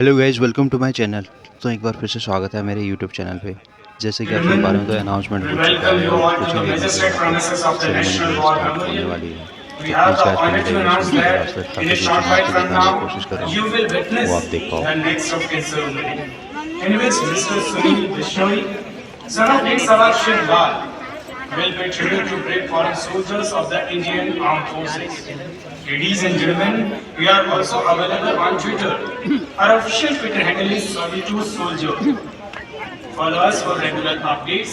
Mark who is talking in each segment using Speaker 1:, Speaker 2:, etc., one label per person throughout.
Speaker 1: Hello guys, welcome to my channel. तो एक बार फिर से स्वागत है मेरे यूट्यूब चैनल पे। जैसे कि आप सुन पा रहे हो तो अनाउंसमेंट
Speaker 2: We
Speaker 1: हो चुका
Speaker 2: welcome
Speaker 1: है
Speaker 2: you
Speaker 1: और
Speaker 2: all
Speaker 1: कुछ
Speaker 2: to
Speaker 1: ही
Speaker 2: the
Speaker 1: देर में जो
Speaker 2: majestic
Speaker 1: यहाँ पे
Speaker 2: premises of the
Speaker 1: सेरेमनी जो
Speaker 2: National
Speaker 1: है
Speaker 2: War
Speaker 1: स्टार्ट होने
Speaker 2: Memorial.
Speaker 1: वाली है।
Speaker 2: We
Speaker 1: तो
Speaker 2: have
Speaker 1: please
Speaker 2: the
Speaker 1: guys
Speaker 2: honor
Speaker 1: बने
Speaker 2: to
Speaker 1: रहिए,
Speaker 2: announce
Speaker 1: इसमें कुछ
Speaker 2: that
Speaker 1: खास
Speaker 2: in a
Speaker 1: खासा
Speaker 2: short
Speaker 1: चीज़ें मैं
Speaker 2: while
Speaker 1: आपको
Speaker 2: from
Speaker 1: दिखाने
Speaker 2: now,
Speaker 1: की कोशिश कर रहा
Speaker 2: you will
Speaker 1: हूँ, वो
Speaker 2: witness
Speaker 1: आप देख पाओ।
Speaker 2: the next of kin ceremony, in which Mr. Sunil Bishnoi, son of Veer Sawar Shiv Lal, will pay tribute to brave foreign soldiers of the Indian Armed Forces. Ladies and gentlemen, we are also available on Twitter. Our official Twitter handle is Solitude Soldier. Follow us for regular updates.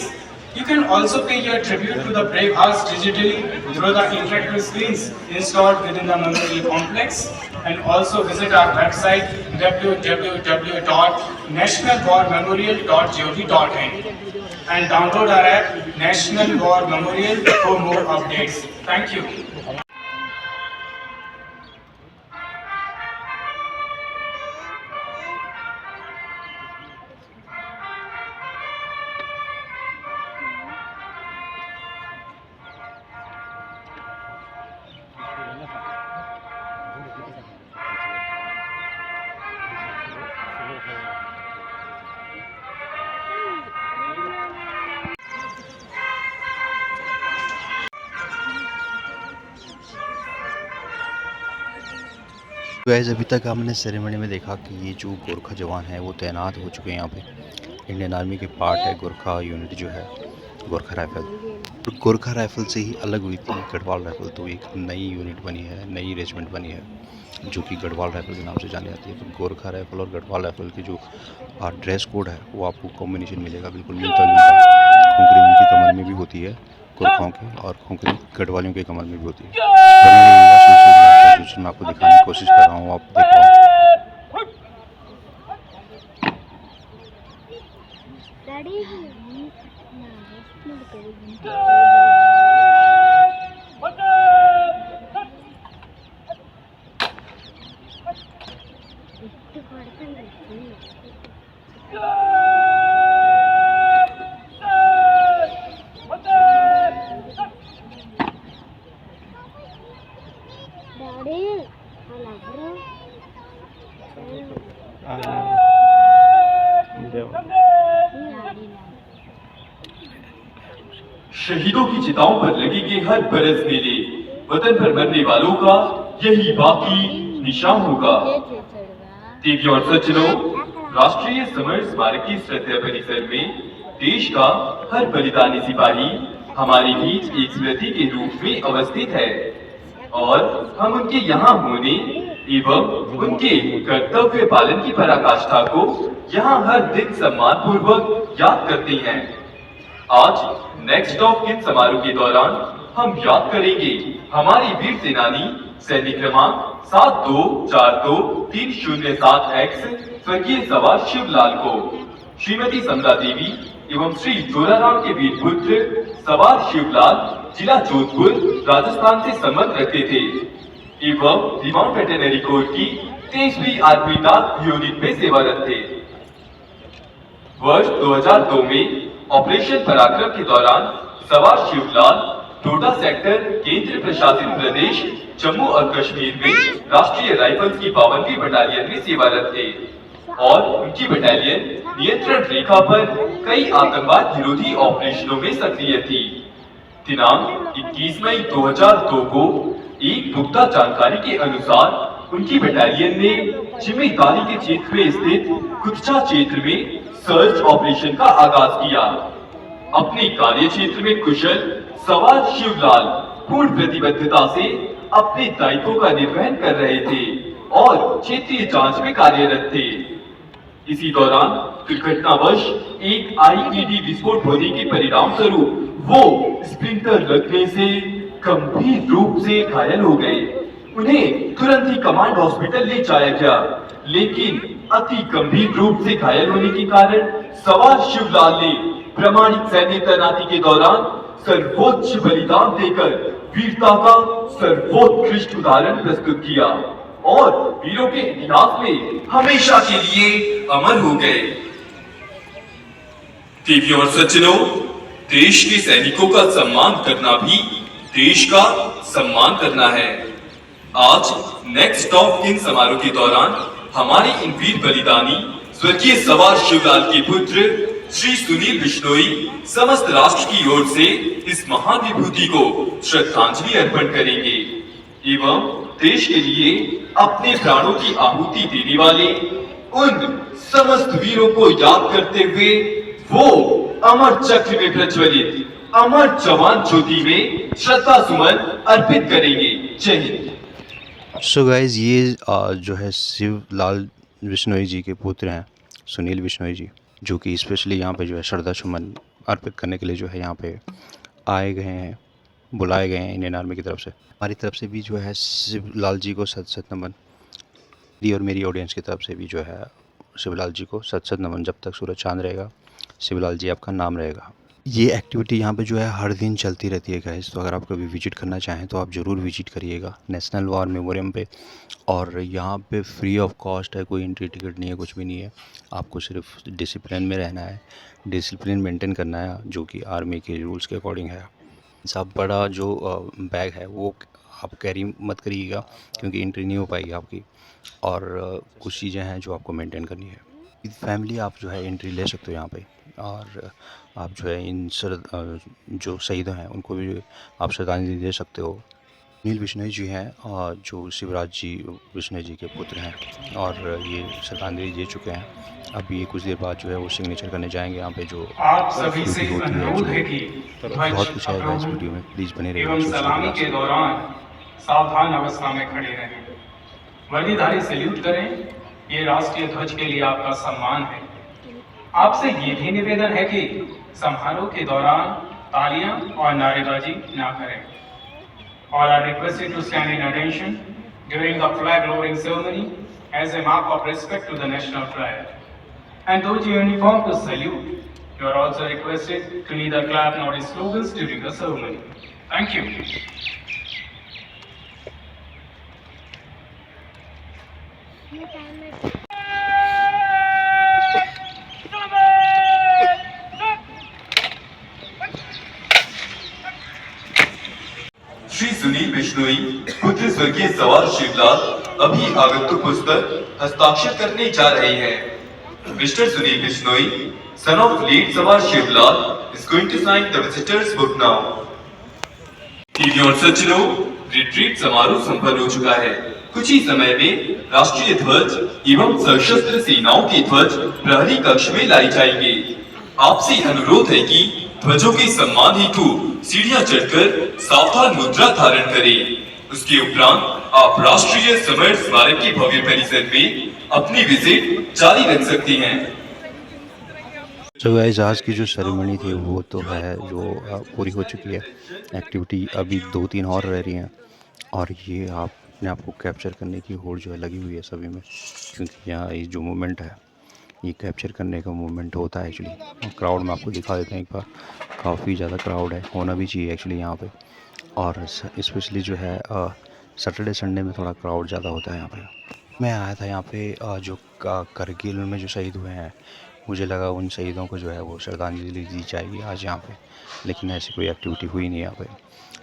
Speaker 2: You can also pay your tribute to the brave hearts digitally through the interactive screens installed within the memorial complex, and also visit our website www.nationalwarmemorial.gov.in and download our app National War Memorial for more updates. Thank you.
Speaker 1: Guys अभी तक हमने ceremony में देखा कि ये जो गोरखा जवान है वो तैनात हो चुके हैं यहाँ पे। इंडियन आर्मी के पार्ट है गोरखा यूनिट जो है, गोरखा राइफल। तो गोरखा राइफल से ही अलग हुई थी गढ़वाल राइफल, तो एक नई यूनिट बनी है, नई रेजिमेंट बनी है जो कि गढ़वाल राइफल के नाम से जानी जाती है। तो गोरखा राइफल और गढ़वाल राइफल की जो ड्रेस कोड है वो आपको कॉम्बिनेशन मिलेगा, बिल्कुल मिलता जुलता। खोखरी उनकी कमर में भी होती है गोरखाओं के, और खोखरी गढ़वालियों के कमर में भी होती है। मैं आपको दिखाने की कोशिश कर रहा हूँ, आप देख पाओ।
Speaker 3: शहीदों की चिताओं पर लगेंगे हर बरस मेले, वतन पर मरने वालों का यही बाकी निशान होगा। देवी और सज्जनों, राष्ट्रीय समर स्मारक की श्रद्धा परिसर में देश का हर बलिदानी सिपाही हमारे बीच एक स्मृति के रूप में अवस्थित है, और हम उनके यहाँ होने एवं उनके कर्तव्य पालन की पराकाष्ठा को यहाँ हर दिन सम्मान पूर्वक याद करते हैं। आज नेक्स्ट ऑफ किन समारोह के दौरान हम याद करेंगे हमारी वीर सेनानी सैनिक क्रमांक 72423007X स्वर्गीय सवार शिवलाल को। श्रीमती समला देवी एवं श्री जोराराम के वीर पुत्र सवार शिवलाल जिला जोधपुर राजस्थान से संबंध रखते थे एवं दीवान वेटरनरी कोर की 23वीं आर्मी डाक यूनिट में सेवारत थे। वर्ष 2002 में ऑपरेशन पराक्रम के दौरान सवार शिवलाल डोडा सेक्टर केंद्र प्रशासित प्रदेश जम्मू और कश्मीर में राष्ट्रीय राइफल्स की 52वीं बटालियन में सेवारत थे, और उनकी बटालियन नियंत्रण रेखा पर कई आतंकवाद विरोधी ऑपरेशनों में सक्रिय थी। दिनांक 21 मई 2002 को एक पुख्ता जानकारी के अनुसार उनकी बटालियन ने जिम्मेदारी के क्षेत्र में स्थित कुतचा क्षेत्र में सर्च ऑपरेशन का आगाज किया। अपने कार्य क्षेत्र में कुशल सवार शिवलाल पूर्ण प्रतिबद्धता से अपने दायित्वों का निर्वहन कर रहे थे और क्षेत्रीय जांच में कार्यरत थे। इसी दौरान दुर्घटनावश एक आईईडी विस्फोट होने के परिणाम स्वरूप वो स्प्लिंटर लगने से गंभीर रूप से घायल हो गए। उन्हें तुरंत ही कमांड हॉस्पिटल ले जाया गया, लेकिन अति गंभीर रूप से घायल होने के कारण सवार शिवलाल ने प्रामाणिक सैन्य तैनाती के दौरान सर्वोच्च बलिदान देकर वीरता का सर्वोत्कृष्ट उदाहरण प्रस्तुत किया और वीरों के इतिहास में हमेशा के लिए अमर हो गए। देवियों और सज्जनों, देश के सैनिकों का सम्मान करना भी देश का सम्मान करना है। आज नेक्स्ट ऑफ किन समारोह के दौरान हमारे इन वीर बलिदानी स्वर्गीय सवार शिवलाल के पुत्र श्री सुनील बिश्नोई समस्त राष्ट्र की ओर से इस महान विभूति को श्रद्धांजलि अर्पण करेंगे एवं देश के लिए अपने प्राणों की आहुति देने वाले उन समस्त वीरों को याद करते हुए वो अमर चक्र में प्रज्वलित अमर जवान ज्योति में श्रद्धा सुमन अर्पित करेंगे। जय हिंद।
Speaker 1: सो गाइज ये जो है शिवलाल बिश्नोई जी के पुत्र हैं सुनील बिश्नोई जी, जो कि स्पेशली यहाँ पे जो है श्रद्धा सुमन अर्पित करने के लिए जो है यहाँ पे आए गए हैं, बुलाए गए हैं इंडियन आर्मी की तरफ से। हमारी तरफ से भी जो है शिवलाल जी को सत सत नमन, मेरी और मेरी ऑडियंस की तरफ से भी जो है शिवलाल जी को सत सत नमन। जब तक सूरज चांद रहेगा शिवलाल जी आपका नाम रहेगा। ये एक्टिविटी यहाँ पे जो है हर दिन चलती रहती है गाइस, तो अगर आप कभी विजिट करना चाहें तो आप ज़रूर विजिट करिएगा नेशनल वॉर मेमोरियम पे। और यहाँ पे फ्री ऑफ कॉस्ट है, कोई एंट्री टिकट नहीं है, कुछ भी नहीं है। आपको सिर्फ डिसिप्लिन में रहना है, डिसिप्लिन मेंटेन करना है, जो कि आर्मी के रूल्स के अकॉर्डिंग है। सब बड़ा जो बैग है वो आप कैरी मत करिएगा, क्योंकि एंट्री नहीं हो पाएगी आपकी। और कुछ चीज़ें हैं जो आपको मेंटेन करनी है। विद फैमिली आप जो है एंट्री ले सकते हो यहाँ पे, और आप जो है इन जो शहीद हैं उनको भी आप श्रद्धांजलि दे सकते हो। सुनील बिश्नोई जी हैं जो शिवराज जी बिश्नोई जी के पुत्र हैं, और ये श्रद्धांजलि दे चुके हैं। अभी कुछ देर बाद जो है वो सिग्नेचर करने जाएंगे यहाँ पे। जो
Speaker 2: आप सभी से
Speaker 1: ड्यूटी होती है
Speaker 2: अनुरोध है कि
Speaker 1: बहुत कुछ है इस वीडियो में, प्लीज़ बने रहिए।
Speaker 2: एवं सलामी के दौरान सावधान अवस्था में खड़े रहें। वर्दीधारी सैल्यूट करें, ये राष्ट्रीय ध्वज के लिए आपका सम्मान है। आपसे ये भी निवेदन है कि समारोह के दौरान तालियां और नारेबाजी ना करें। All are requested to stand in attention during the flag lowering ceremony as a mark of respect to the national flag. And those in uniform to salute, you are also requested to neither clap nor slogans during the ceremony. Thank you.
Speaker 3: Shri Sunil Bishnoi पुत्र स्वर्गीय सवार शिवलाल अभी आगंतुक पुस्तक हस्ताक्षर करने जा रहे हैं। Mister Sunil Bishnoi, son of late सवार Shivlal, is going to sign the visitor's book now. TV और सज्जनों, रिट्रीट समारोह संपन्न हो चुका है। कुछ ही समय में राष्ट्रीय ध्वज एवं सशस्त्र सेनाओं के ध्वज प्रहरी कक्ष में लाई जाएंगे। आपसे अनुरोध है कि ध्वजों के सम्मान हेतु सीढ़ियां चढ़कर सावधान मुद्रा धारण करें। उसके उपरांत आप राष्ट्रीय समर स्मारक के भव्य परिसर में अपनी विजिट जारी रख सकते हैं।
Speaker 1: तो गाइस आज की जो सेरेमनी थी वो तो है जो पूरी हो चुकी है। एक्टिविटी अभी 2-3 और रह रही हैं, और ये आप अपने आप को कैप्चर करने की होड़ जो है लगी हुई है सभी में, क्योंकि यहाँ ये जो मूवमेंट है ये कैप्चर करने का मूवमेंट होता है एक्चुअली। क्राउड में आपको दिखा देते हैं एक बार, काफ़ी ज़्यादा क्राउड है, होना भी चाहिए एक्चुअली यहाँ पे। और स्पेशली जो है सैटरडे संडे में थोड़ा क्राउड ज़्यादा होता है यहाँ पे। मैं आया था यहाँ पे जो करगिल में जो शहीद हुए हैं, मुझे लगा उन शहीदों को जो है वो श्रद्धांजलि दी जाएगी आज यहाँ पे, लेकिन ऐसी कोई एक्टिविटी हुई नहीं यहाँ पे।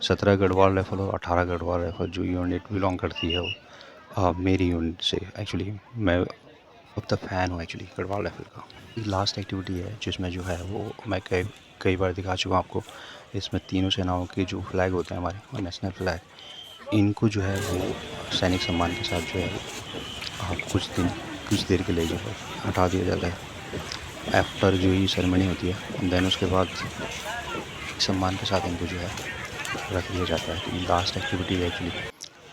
Speaker 1: 17 गढ़वाल राइफल और 18 गढ़वाल राइफल जो यूनिट बिलोंग करती है वो मेरी यूनिट से एक्चुअली मैं अब तक फ़ैन हूँ एक्चुअली गढ़वाल राइफल का। लास्ट एक्टिविटी है जिसमें जो है वो मैं कई बार दिखा चुका हूँ आपको। इसमें तीनों सेनाओं के जो फ्लैग होते हैं हमारे और नेशनल फ्लैग, इनको जो है वो सैनिक सम्मान के साथ जो है वो कुछ देर के लिए जो है हटा दिया जाता है आफ्टर जो ये सेरेमनी होती है। देन उसके बाद सम्मान के साथ इनको जो है रख दिया जाता है। तो लास्ट एक्टिविटी है एक्चुअली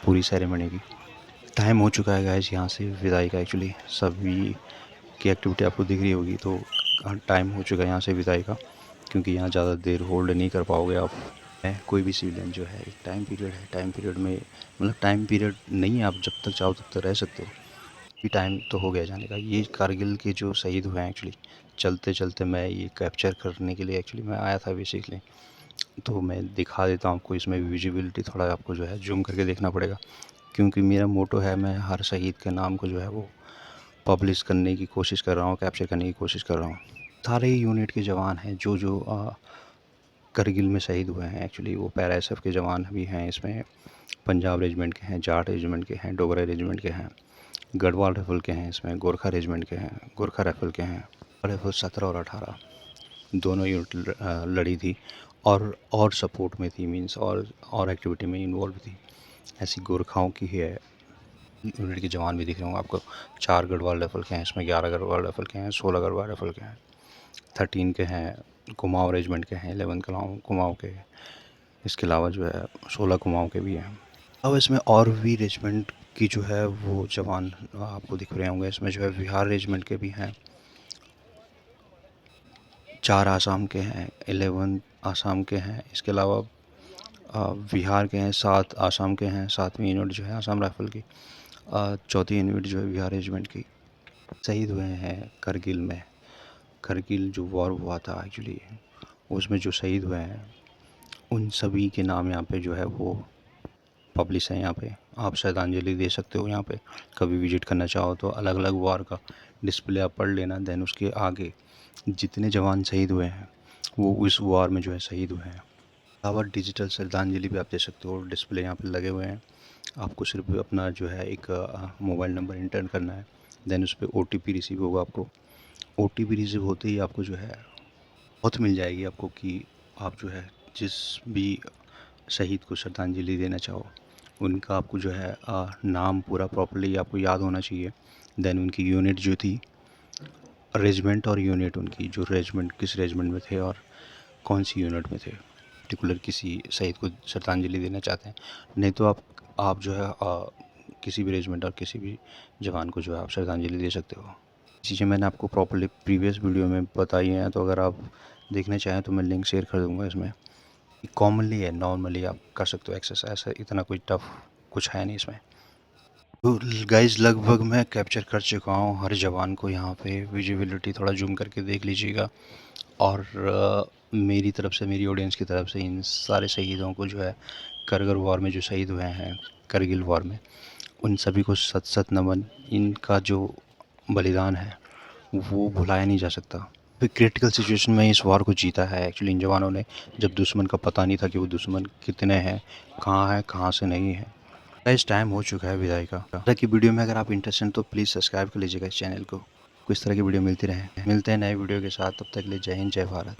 Speaker 1: पूरी सेरेमनी की। टाइम हो चुका है गाइस यहाँ से विदाई का। एक्चुअली सभी की एक्टिविटी आपको दिख रही होगी, तो टाइम हो चुका है यहाँ से विदाई का, क्योंकि यहाँ ज़्यादा देर होल्ड नहीं कर पाओगे आप। कोई भी सिविलियन जो है एक टाइम पीरियड है, टाइम पीरियड में मतलब टाइम पीरियड नहीं है, आप जब तक चाहो तब तक रह सकते हो, कि टाइम तो हो गया जाने का। ये कारगिल के जो शहीद हुए हैं एक्चुअली, चलते चलते मैं ये कैप्चर करने के लिए एक्चुअली मैं आया था बेसिकली, तो मैं दिखा देता हूँ आपको। इसमें विजिबिलिटी थोड़ा आपको जो है जूम करके देखना पड़ेगा, क्योंकि मेरा मोटो है मैं हर शहीद के नाम को जो है वो पब्लिश करने की कोशिश कर रहा हूँ, कैप्चर करने की कोशिश कर रहा हूँ। सारे यूनिट के जवान हैं जो करगिल में शहीद हुए हैं एक्चुअली, वो पैरा SF के जवान भी हैं इसमें, पंजाब रेजिमेंट के हैं, जाट रेजिमेंट के हैं, डोगरा रेजिमेंट के हैं, गढ़वाल राइफल के हैं, इसमें गोरखा रेजिमेंट के हैं, गोरखा राइफल के हैं। राइफल 17 और 18 दोनों यूनिट लड़ी थी और सपोर्ट में थी, मींस और एक्टिविटी में इन्वॉल्व थी। ऐसी गोरखाओं की है यूनिट के जवान भी दिख रहे होंगे आपको। 4 गढ़वाल राइफल के हैं, इसमें 11 गढ़वाल राइफल के हैं, 16 गढ़वाल राइफल के हैं, 13 के हैं कुमाऊं रेजिमेंट के हैं, 11 कुमाऊं के। इसके अलावा जो है 16 कुमाऊं के भी हैं। अब इसमें और भी रेजिमेंट की जो है वो जवान आपको दिख रहे होंगे। इसमें जो है बिहार रेजिमेंट के भी हैं, 4 आसाम के हैं, 11 आसाम के हैं। इसके अलावा बिहार के हैं, 7 आसाम के हैं, 7वीं यूनिट जो है आसाम राइफल की, 4थी यूनिट जो है बिहार रेजिमेंट की। शहीद हुए हैं करगिल में। करगिल जो वॉर हुआ था एक्चुअली, उसमें जो शहीद हुए हैं उन सभी के नाम यहाँ पे जो है वो पब्लिश है। यहाँ पे आप श्रद्धांजलि दे सकते हो। यहाँ पे कभी विजिट करना चाहो तो अलग अलग वॉर का डिस्प्ले आप पढ़ लेना। देन उसके आगे जितने जवान शहीद हुए हैं वो इस वॉर में जो है शहीद हुए हैं। अलावा डिजिटल श्रद्धांजलि भी आप दे सकते हो, डिस्प्ले यहाँ पे लगे हुए हैं। आपको सिर्फ अपना जो है एक मोबाइल नंबर इंटर करना है, देन उस पर OTP रिसीव होगा। आपको OTP रिसीव होते ही आपको जो है बहुत मिल जाएगी आपको कि आप जो है जिस भी शहीद को श्रद्धांजलि देना चाहो उनका आपको जो है नाम पूरा प्रॉपर्ली आपको याद होना चाहिए। देन उनकी यूनिट जो थी, रेजिमेंट और यूनिट उनकी, जो रेजिमेंट किस रेजिमेंट में थे और कौन सी यूनिट में थे, पर्टिकुलर किसी शहीद को श्रद्धांजलि देना चाहते हैं। नहीं तो आप जो है किसी भी रेजिमेंट और किसी भी जवान को जो है आप श्रद्धांजलि दे सकते हो। चीज़ें मैंने आपको प्रॉपर्ली प्रीवियस वीडियो में बताई हैं, तो अगर आप देखना चाहें तो मैं लिंक शेयर कर दूँगा। इसमें कॉमनली है, नॉर्मली आप कर सकते हो एक्सेस, ऐसा इतना कोई टफ कुछ है नहीं इसमें। तो गाइज लगभग मैं कैप्चर कर चुका हूँ हर जवान को। यहाँ पे विजिबिलिटी थोड़ा जूम करके देख लीजिएगा। और मेरी तरफ से, मेरी ऑडियंस की तरफ से इन सारे शहीदों को जो है करगिल वॉर में जो शहीद हुए हैं, करगिल वॉर में, उन सभी को सत सत नमन। इनका जो बलिदान है वो भुलाया नहीं जा सकता। फिर क्रिटिकल सिचुएशन में इस वॉर को जीता है एक्चुअली इन जवानों ने, जब दुश्मन का पता नहीं था कि वो दुश्मन कितने हैं, कहाँ से नहीं है। इस टाइम हो चुका है विदाई का। इस तरह की वीडियो में अगर आप इंटरेस्टेड हैं तो प्लीज़ सब्सक्राइब कर लीजिएगा इस चैनल को। कुछ तरह की वीडियो मिलती रहे। मिलते हैं नए वीडियो के साथ, तब तक के लिए जय हिंद, जय भारत।